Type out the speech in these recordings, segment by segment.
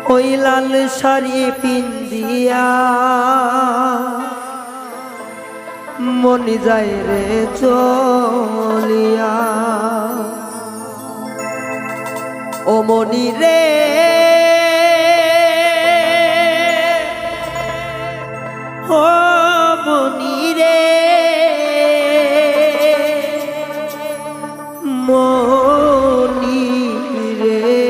ওই লাল শাড়ি পিন্দিয়া মনি যায় রে চলিয়া ও মনি রে ও মনি রে মনি রে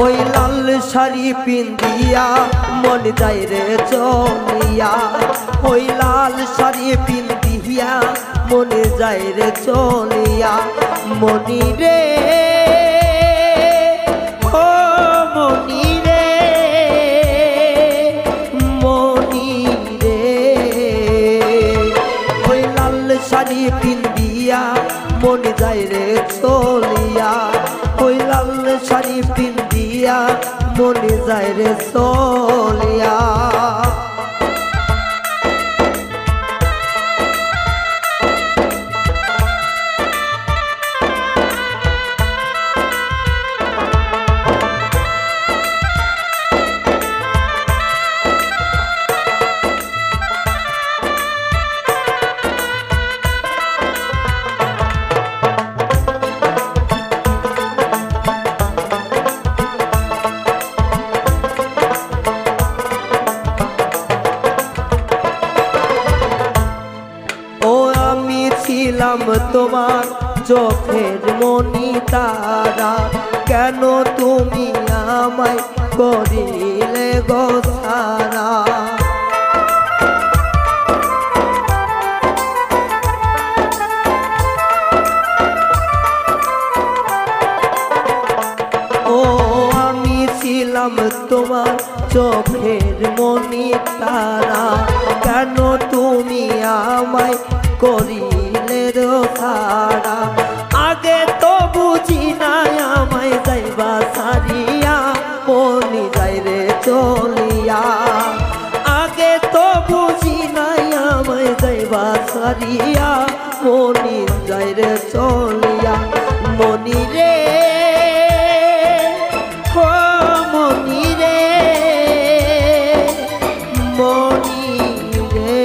ওই লাল শাড়ি পিন্দিয়া মন যায় রে চলিয়া ওই লাল শাড়ি পিন্দিয়া মনে যায় রে চলিয়া মনি রে ও মনি রে মনি রে ওই লাল শাড়ি পিন্দিয়া মনে যায় রে চলিয়া ওই লাল শাড়ি পিন্দিয়া মনে যায় রে চলিয়া ছিলাম তোমার চোখের মনি তারা কেন তুমি আমায় করিলে গো ছাড়া ও আমি ছিলাম তোমার চোখের মনি তারা কেন তুমি আমায় করিলে ছাড়া আগে তো বুঝি নাই আমায় যাইবা সারিয়া মনি যাই রে চলিয়া আগে তো বুঝি নাই আমায় যাইবা সারিয়া মনি যাই রে চলিয়া মনি রে ও মনি রে মনি রে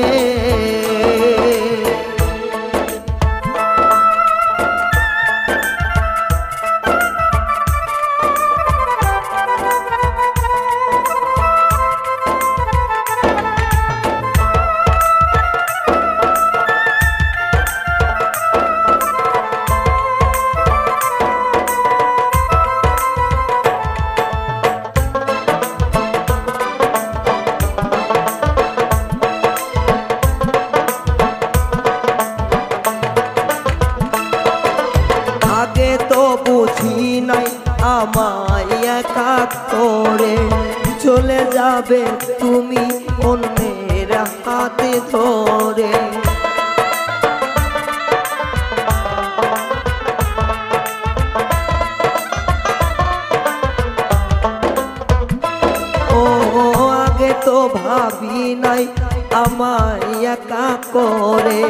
বুঝি নাই আমায় একা করে চলে যাবে তুমি অন্যের হাতে ধরে ও আগে তো ভাবি নাই আমায় একা করে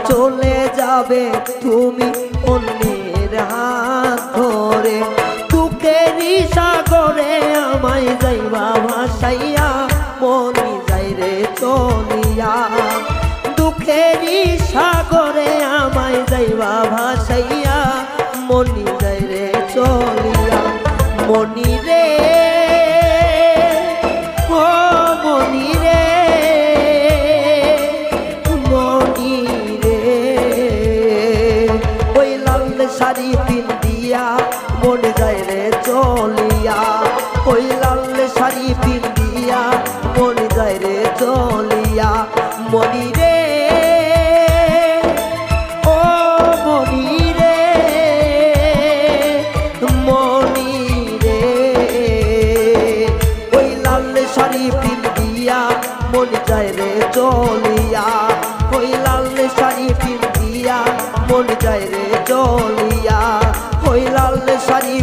চলে যাবে তুমি অন্যের হাত ধরে দুঃখেরই সাগরে আমায় যাইবা ভাসাইয়া মনি যাই রে চলিয়া দুঃখেরই সাগরে আমায় যাইবা ভাসাইয়া মনি যাই রে চলিয়া মনি রে ও মনি রে মনি রে ওই লাল শাড়ি পিন্দিয়া মনে যায় রে চলিয়া ওই লাল শাড়ি পিন্দিয়া মনে যায় রে চলিয়া মনি রে ও মনি রে মন যায় রে জ্বলিয়া। ওই লাল শাড়ি